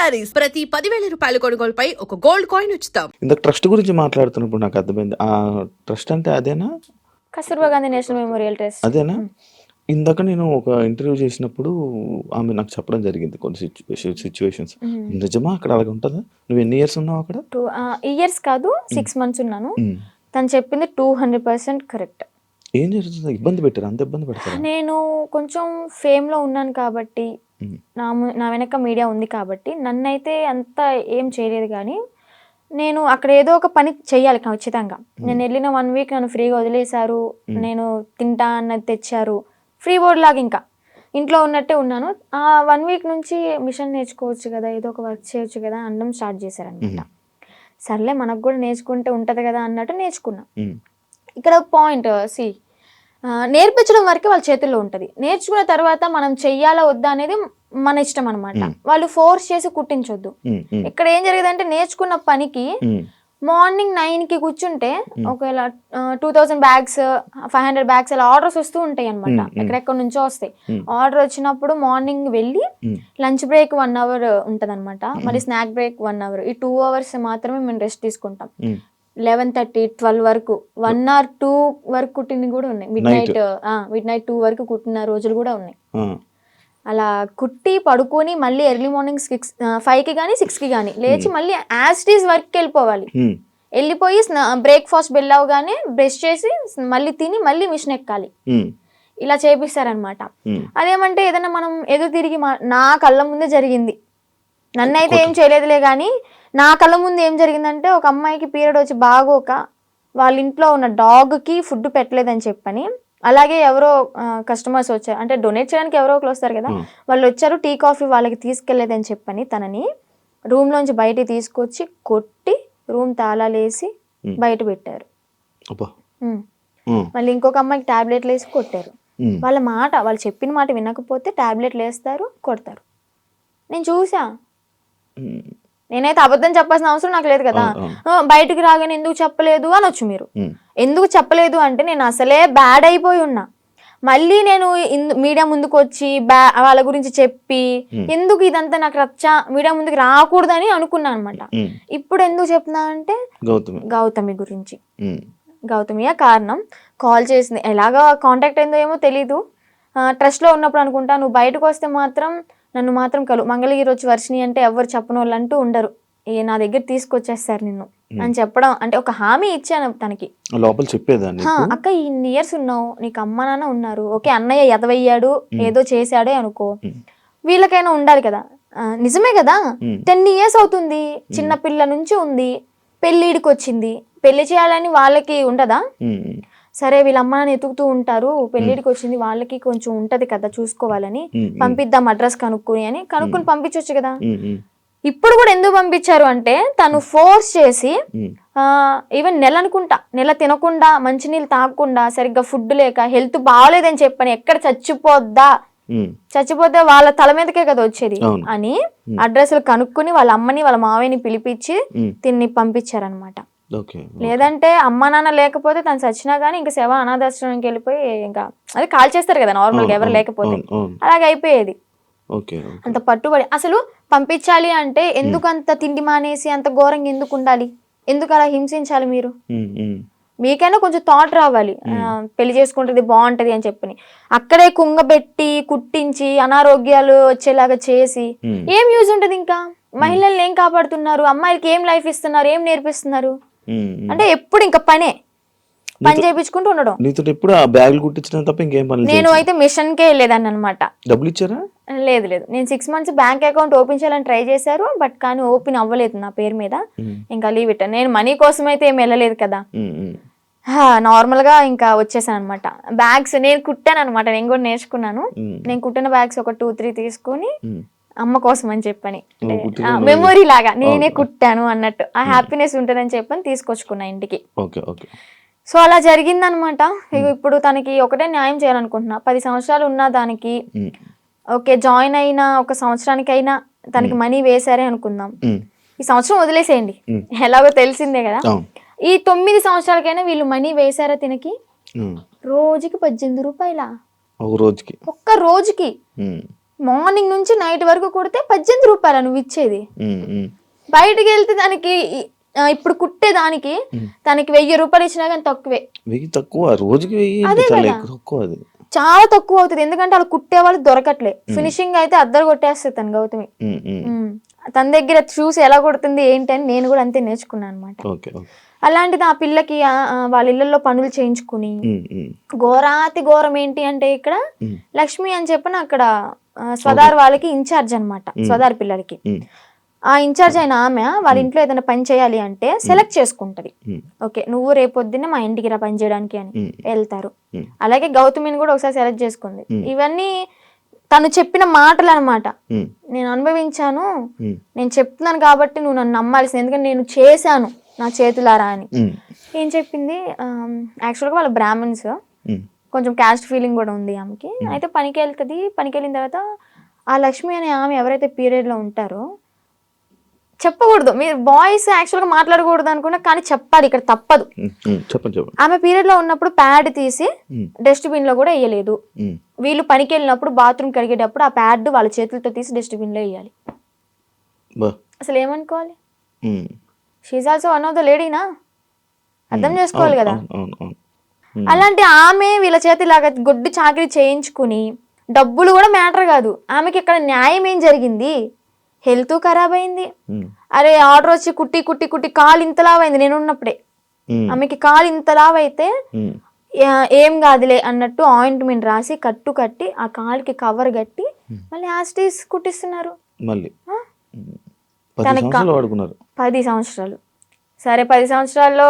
శారీస్ ప్రతి 10,000 రూపాయల కొనుగోలుపై ఒక గోల్డ్ కాయిన్ ఉచితం. ఇందాక ట్రస్ట్ గురించి మాట్లాడుతున్నప్పుడు నాకు అర్థమైంది. ఆ ట్రస్ట్ అంటే అదేనా? Kasturba Gandhi national memorial trust. అదేనా? ఇందాక నేను ఒక ఇంటర్వ్యూ చేసినప్పుడు ఆమె నాకు చెప్పడం జరిగింది కొన్ని సిచ్యువేషన్స్. నిజమా అక్కడ అలాగ ఉంటుందా? నువ్వు ఎన్ని ఇయర్స్ ఉన్నావు అక్కడ? 2 ఇయర్స్ కాదు 6 months ఉన్నాను. తను చెప్పింది 200% కరెక్ట్. ఏం జరుగుతుంది? ఇబ్బంది పెట్టారు? అంత ఇబ్బంది పెడతారు? నేను కొంచెం ఫేమ్లో ఉన్నాను కాబట్టి, నా వెనక మీడియా ఉంది కాబట్టి నన్నైతే అంత ఏం చేయలేదు. కానీ నేను అక్కడ ఏదో ఒక పని చెయ్యాలి ఖచ్చితంగా. నేను వెళ్ళిన 1 week నన్ను ఫ్రీగా వదిలేశారు. నేను తింటా అన్నది తెచ్చారు. ఫ్రీ బోర్డ్ లాగా ఇంకా ఇంట్లో ఉన్నట్టే ఉన్నాను. ఆ 1 week నుంచి మిషన్ నేర్చుకోవచ్చు కదా, ఏదో ఒక వర్క్ చేయొచ్చు కదా అనడం స్టార్ట్ చేశారనమాట. సర్లే మనకు కూడా నేర్చుకుంటే ఉంటుంది కదా అన్నట్టు నేర్చుకున్నా. ఇక్కడ పాయింట్ నేర్పించడం వరకే వాళ్ళ చేతుల్లో ఉంటుంది. నేర్చుకున్న తర్వాత మనం చెయ్యాలా వద్దా అనేది మన ఇష్టం అనమాట. వాళ్ళు ఫోర్స్ చేసి కుట్టించొద్దు. ఇక్కడ ఏం జరిగేదంటే నేర్చుకున్న పనికి మార్నింగ్ 9కి కూర్చుంటే ఒకవేళ 2000 bags 500 bags అలా ఆర్డర్స్ వస్తూ ఉంటాయి అనమాట. ఎక్కడెక్కడ నుంచో వస్తాయి. ఆర్డర్ వచ్చినప్పుడు మార్నింగ్ వెళ్ళి లంచ్ బ్రేక్ 1 hour ఉంటుంది అనమాట. మరి స్నాక్ బ్రేక్ 1 hour. ఈ 2 hours మాత్రమే మేము రెస్ట్ తీసుకుంటాం. 11:30 12 వరకు 1 or 2 వరకు కుట్టినవి కూడా ఉన్నాయి. మిడ్ నైట్ 2 వరకు కుట్టిన రోజులు కూడా ఉన్నాయి. అలా కుట్టి పడుకొని మళ్ళీ ఎర్లీ మార్నింగ్ 5కి కానీ 6కి కానీ లేచి మళ్ళీ యాస్టీస్ వర్క్కి వెళ్ళిపోవాలి. వెళ్ళిపోయి బ్రేక్ఫాస్ట్ బెల్ అవగానే బ్రష్ చేసి మళ్ళీ తిని మళ్ళీ మిషన్ ఎక్కాలి. ఇలా చేపిస్తారనమాట. అదేమంటే ఏదైనా మనం ఎదురు తిరిగి నా కళ్ళ ముందే జరిగింది. నన్నైతే ఏం చేయలేదులే కానీ నా కళ్ళ ముందు ఏం జరిగిందంటే ఒక అమ్మాయికి పీరియడ్ వచ్చి బాగోక వాళ్ళ ఇంట్లో ఉన్న డాగ్కి ఫుడ్ పెట్టలేదని చెప్పని, అలాగే ఎవరో కస్టమర్స్ వచ్చారు, అంటే డొనేట్ చేయడానికి ఎవరో ఒకరు వస్తారు కదా, వాళ్ళు వచ్చారు టీ కాఫీ వాళ్ళకి తీసుకెళ్లేదని చెప్పని తనని రూమ్లోంచి బయటికి తీసుకొచ్చి కొట్టి రూమ్ తాళాలేసి బయట పెట్టారు. మళ్ళీ ఇంకొక అమ్మాయికి టాబ్లెట్లు వేసి కొట్టారు. వాళ్ళు చెప్పిన మాట వినకపోతే టాబ్లెట్లు వేస్తారు, కొడతారు. నేను చూసా. నేనైతే అబద్ధం చెప్పాల్సిన అవసరం నాకు లేదు కదా. బయటకు రాగానే ఎందుకు చెప్పలేదు అనొచ్చు మీరు. ఎందుకు చెప్పలేదు అంటే నేను అసలే బ్యాడ్ అయిపోయి ఉన్నా. మళ్ళీ నేను మీడియా ముందుకు వచ్చి వాళ్ళ గురించి చెప్పి ఎందుకు ఇదంతా నాకు మీడియా ముందుకు రాకూడదని అనుకున్నా అనమాట. ఇప్పుడు ఎందుకు చెప్తున్నా అంటే గౌతమి గురించి. గౌతమియే కారణం. కాల్ చేసింది, ఎలాగా కాంటాక్ట్ అయిందో ఏమో తెలీదు. ట్రస్ట్లో ఉన్నప్పుడు అనుకుంటా, నువ్వు బయటకు వస్తే మాత్రం నన్ను మాత్రం మంగళగిరి వచ్చి వర్షిని అంటే ఎవరు చెప్పని వాళ్ళు అంటూ ఉండరు, నా దగ్గర తీసుకొచ్చేస్తారు నిన్ను అని చెప్పడం. అంటే ఒక హామీ ఇచ్చాను తనకి. లోపల చెప్పేదాన్ని, అక్క ఇన్ని ఇయర్స్ ఉన్నావు, నీకు అమ్మ నాన్న ఉన్నారు, ఓకే అన్నయ్య ఎదవయ్యాడు ఏదో చేశాడే అనుకో, వీళ్ళకైనా ఉండాలి కదా. నిజమే కదా, 10 years అవుతుంది, చిన్న పిల్ల నుంచి ఉంది, పెళ్ళిడికి వచ్చింది, పెళ్లి చేయాలని వాళ్ళకి ఉండదా? సరే వీళ్ళ అమ్మ నాన్న ఎతుకుతూ ఉంటారు, పెళ్లిడికి వచ్చింది, వాళ్ళకి కొంచెం ఉంటది కదా చూసుకోవాలని, పంపిద్దాం అడ్రస్ కనుక్కుని పంపించవచ్చు కదా. ఇప్పుడు కూడా ఎందుకు పంపించారు అంటే తను ఫోర్స్ చేసి ఈవెన్ నెల తినకుండా మంచినీళ్ళు తాగకుండా సరిగ్గా ఫుడ్ లేక హెల్త్ బాగాలేదని చెప్పని ఎక్కడ చచ్చిపోతే వాళ్ళ తల మీదకే కదా వచ్చేది అని అడ్రస్లు కనుక్కుని వాళ్ళ అమ్మని వాళ్ళ మావయ్యని పిలిపించి తిన్ని పంపించారనమాట. లేదంటే అమ్మ నాన్న లేకపోతే తను చచ్చినా గానీ ఇంకా శవ అనాథాశ్రమానికి వెళ్ళిపోయి ఇంకా అది కాల్ చేస్తారు కదా నార్మల్ గా ఎవరు లేకపోతే, అలాగే అయిపోయేది. అంత పట్టుబడి అసలు పంపించాలి అంటే ఎందుకు అంత తిండి మానేసి అంత ఘోరంగా ఎందుకు ఉండాలి, ఎందుకు అలా హింసించాలి? మీరు మీకైనా కొంచెం థాట్ రావాలి, పెళ్లి చేసుకుంటుంది బాగుంటది అని చెప్పని. అక్కడే కుంగబెట్టి కుట్టించి అనారోగ్యాలు వచ్చేలాగా చేసి ఏం యూజ్ ఉంటది? ఇంకా మహిళల్ని ఏం కాపాడుతున్నారు? అమ్మాయిలకి ఏం లైఫ్ ఇస్తున్నారు? ఏం నేర్పిస్తున్నారు? అంటే ఎప్పుడు ఇంకా పని చేయించుకుంటూ ఉండడం. నేను అయితే మిషన్ కే వెళ్ళేదాన్ని అనమాట. డబ్బులు ఇచ్చారా? లేదు నేను 6 months బ్యాంక్ అకౌంట్ ఓపెన్ చేయాలని ట్రై చేశారు, బట్ కానీ ఓపెన్ అవ్వలేదు నా పేరు మీద. ఇంకా లీవ్ ఇట్. నేను మనీ కోసం అయితే ఏం వెళ్ళలేదు కదా, నార్మల్ గా ఇంకా వచ్చేసాను అనమాట. బ్యాగ్స్ నేను కుట్టాను అనమాట, నేను కూడా నేర్చుకున్నాను. నేను కుట్టిన బ్యాగ్స్ ఒక 2-3 తీసుకుని అమ్మ కోసం అని చెప్పని, మెమొరీ లాగా నేనే కుట్టాను అన్నట్టు ఆ హ్యాపీనెస్ ఉంటుందని చెప్పని తీసుకొచ్చుకున్నా ఇంటికి. సో అలా జరిగిందనమాట. ఇప్పుడు తనకి ఒకటే న్యాయం చేయాలనుకుంటున్నా. 10 సంవత్సరాలు ఉన్న దానికి ఓకే జాయిన్ అయిన 1 సంవత్సరానికైనా తనకి మనీ వేసారే అనుకుందాం, ఈ సంవత్సరం వదిలేసేయండి, ఎలాగో తెలిసిందే కదా. ఈ 9 సంవత్సరాలకైనా వీళ్ళు మనీ వేసారా తినకి? రోజుకి 18 రూపాయల, ఒక్క రోజుకి మార్నింగ్ నుంచి నైట్ వరకు కుడితే 18 రూపాయలు నువ్వు ఇచ్చేది. ఉమ్, ఉమ్, బయటికి వెళ్తే దానికి ఇప్పుడు కుట్టే దానికి దానికి 1000 రూపాయలు ఇచ్చినా కానీ తక్కువే. 1000 తక్కువ, రోజుకి 1000 అంటే చాలా తక్కువ అది. చాలా తక్కువ అవుతుంది, ఎందుకంటే వాళ్ళు కుట్టే వాళ్ళు దొరకట్లే. ఫినిషింగ్ అయితే అద్దరు కొట్టేస్తుంది తను గౌతమి. ఉమ్, ఉమ్, తన దగ్గర చూసి ఎలా కొడుతుంది ఏంటి అని నేను కూడా అంతే నేర్చుకున్నాను అనమాట. Okay okay. అలాంటిది ఆ పిల్లకి వాళ్ళ ఇళ్లలో పనులు చేయించుకుని ఉమ్, ఉమ్, ఘోరాతి ఘోరం ఏంటి అంటే ఇక్కడ ఉమ్, లక్ష్మి అని చెప్పిన అక్కడ స్వదార్ వాళ్ళకి ఇన్ఛార్జ్ అనమాట, స్వదార్ పిల్లలకి. ఉమ్, ఆ ఇన్ఛార్జ్ అయిన ఆమె వాళ్ళ ఇంట్లో ఏదైనా పని చేయాలి అంటే సెలెక్ట్ చేసుకుంటది. ఉమ్, ఓకే నువ్వు రేపొద్దున్నే మా ఇంటికి రా పని చేయడానికి అని ఉమ్, వెళ్తారు. ఉమ్, అలాగే గౌతమిని కూడా ఒకసారి సెలెక్ట్ చేసుకుంది. ఇవన్నీ తను చెప్పిన మాటలు అనమాట. ఉమ్, నేను అనుభవించాను, ఉమ్, నేను చెప్తున్నాను కాబట్టి నువ్వు నన్ను నమ్మాల్సింది, ఎందుకంటే నేను చేశాను నా చేతులారా అని. ఉమ్, ఏం చెప్పింది, యాక్చువల్గా వాళ్ళ బ్రాహ్మణ్స్, ఉమ్, కొంచెం క్యాస్ట్ ఫీలింగ్ కూడా ఉంది ఆమెకి. అయితే పనికి వెళ్తుంది. పనికి వెళ్ళిన తర్వాత ఆ లక్ష్మి అనే ఆమె ఎవరైతే పీరియడ్లో ఉంటారో, చెప్పకూడదు, మీరు బాయ్స్ యాక్చువల్గా మాట్లాడకూడదు అనుకున్నా, కానీ చెప్పాలి, ఇక్కడ తప్పదు. చెప్పండి చెప్పండి. ఆమె పీరియడ్లో ఉన్నప్పుడు ప్యాడ్ తీసి ఉమ్, డస్ట్బిన్లో కూడా వేయలేదు. ఉమ్, వీళ్ళు పనికి వెళ్ళినప్పుడు బాత్రూమ్ కడిగేటప్పుడు ఆ ప్యాడ్ వాళ్ళ చేతులతో తీసి డస్ట్బిన్లో వేయాలి. బా, అసలు ఏమనుకోవాలి? Um, she's also one of the లేడీనా, అర్థం చేసుకోవాలి కదా. అవును అవును అవును. అలాంటి ఆమె వీళ్ళ చేతి ఇలాగ గొడ్డు చాకరీ చేయించుకుని, డబ్బులు కూడా మ్యాటర్ కాదు, ఆమెకి ఇక్కడ న్యాయం ఏం జరిగింది, హెల్త్ ఖరాబ్ అయింది. ఉమ్, అరే ఆర్డర్ వచ్చి కుట్టి కుట్టి కుట్టి కాలు ఇంతలావైంది నేను ఉన్నప్పుడే. ఉమ్, ఆమెకి కాలు ఇంతలావైతే ఉమ్, ఏం కాదులే అన్నట్టు ఆయింట్మెంట్ రాసి కట్టి ఆ కాలుకి కవర్ కట్టి మళ్ళీ యాస్టీస్ కుట్టిస్తున్నారు. మళ్ళీ ఆ? 10 సంవత్సరాలు వాడుకున్నారు. 10 సంవత్సరాలు. సరే 10 సంవత్సరాల్లో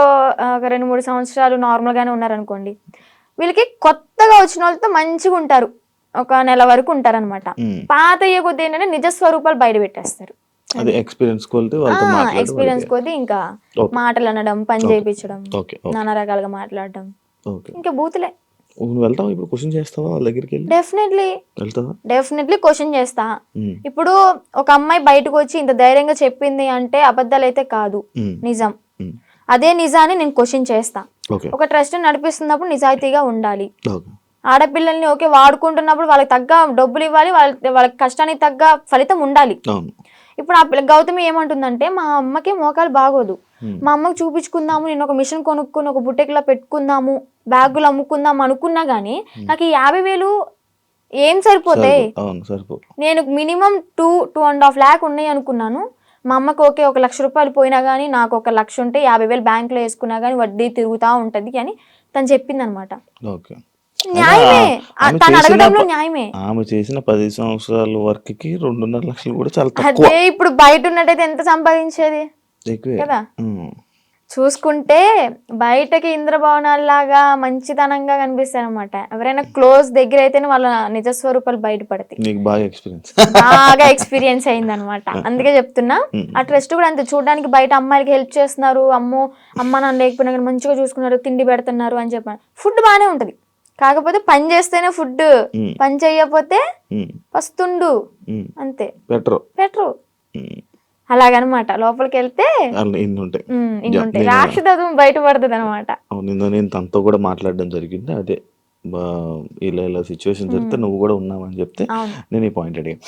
ఒక 2-3 సంవత్సరాలు నార్మల్గానే ఉన్నారనుకోండి. వీళ్ళకి కొత్తగా వచ్చిన వాళ్ళతో మంచిగా ఉంటారు, ఒక నెల వరకు ఉంటారనమాట. ఉమ్, పాత అయ్యే కొద్ది ఏంటంటే నిజ స్వరూపాలు బయట పెట్టేస్తారు. అది ఎక్స్పీరియన్స్ కొలితే వాళ్ళతో మాట్లాడి ఎక్స్పీరియన్స్ కొద్ది ఇంకా Okay. మాటలు అనడం, పని చేయించడం, ఓకే ఓకే నానా రకాలుగా మాట్లాడడం, ఓకే. ఇంకా బూతులే. నువ్వు వెళ్తావా ఇప్పుడు, క్వశ్చన్ చేస్తావా వాళ్ళ దగ్గరికి వెళ్ళి? వెళ్తావా? డెఫినెట్లీ క్వశ్చన్ చేస్తా. ఉమ్, ఇప్పుడు ఒక అమ్మాయి బయటకు వచ్చి ఇంత ధైర్యంగా చెప్పింది అంటే అబద్ధాలు అయితే కాదు, ఉమ్, నిజం. ఉమ్, అదే నిజాన్ని నేను క్వశ్చన్ చేస్తా. ఓకే ఒక ట్రస్ట్ నడిపిస్తున్నప్పుడు నిజాయితీగా ఉండాలి. ఓకే. ఆడపిల్లల్ని ఓకే వాడుకుంటున్నప్పుడు వాళ్ళకి తగ్గ డబ్బులు ఇవ్వాలి, వాళ్ళ కష్టానికి తగ్గ ఫలితం ఉండాలి. అవును. ఇప్పుడు ఆ గౌతమి ఏమంటుందంటే, మా అమ్మకి మోకాలు బాగోదు, మా అమ్మకి చూపించుకుందాము, నేను ఒక మిషన్ కొనుక్కుని ఒక బుట్టెక్లా పెట్టుకుందాము, బ్యాగులు అమ్ముకుందాం అనుకున్నా గానీ నాకు ఈ 50,000 ఏం సరిపోతాయి? అవును సరిపో. నేను మినిమం 2.5 lakh ఉన్నాయి అనుకున్నాను. మా అమ్మకి ఓకే 1,00,000 రూపాయలు పోయినా కానీ నాకు 1,00,000 ఉంటే 50,000 బ్యాంకులో వేసుకున్నా కానీ వడ్డీ తిరుగుతూ ఉంటది అని తను చెప్పింది అనమాట. ఓకే. న్యాయమే, తను అడగడంలో న్యాయమే. ఆమె చేసిన 10 సంవత్సరాల వర్క్ కి 2.5 లక్షలు కూడా చాలా తక్కువ. అదే ఇప్పుడు బయట ఉన్నట్టయితే ఎంత సంపాదించేది ఎక్కువే కదా. ఉమ్, చూసుకుంటే బయటకి ఇంద్రభవనాల్లాగా మంచితనంగా కనిపిస్తారు అనమాట. ఎవరైనా క్లోజ్ దగ్గర అయితేనే వాళ్ళ నిజస్వరూపాలు బయటపడతాయి. నీకు బాగా ఎక్స్పీరియన్స్ బాగా ఎక్స్పీరియన్స్ అయింది అనమాట. అందుకే చెప్తున్నా. ఆ ట్రస్ట్ కూడా అంతే, చూడడానికి బయట అమ్మాయిలకి హెల్ప్ చేస్తున్నారు, అమ్మ నాన్న లేకపోయినా కానీ మంచిగా చూసుకున్నారు, తిండి పెడుతున్నారు అని చెప్పాను. ఫుడ్ బాగానే ఉంటది, కాకపోతే పని చేస్తేనే ఫుడ్, పని చేయకపోతే వస్తుండు అంతే, పెట్రో అలాగనమాట. లోపలికి వెళ్తే ఇన్ని ఉంటాయి, రాక్షసత్వం బయటపడుతుంది అనమాట. నేను తనతో కూడా మాట్లాడడం జరిగింది. అదే ఇలా సిచ్యువేషన్ జరిగితే నువ్వు కూడా ఉన్నావని చెప్తే నేను ఈ పాయింట్ అడిగాను.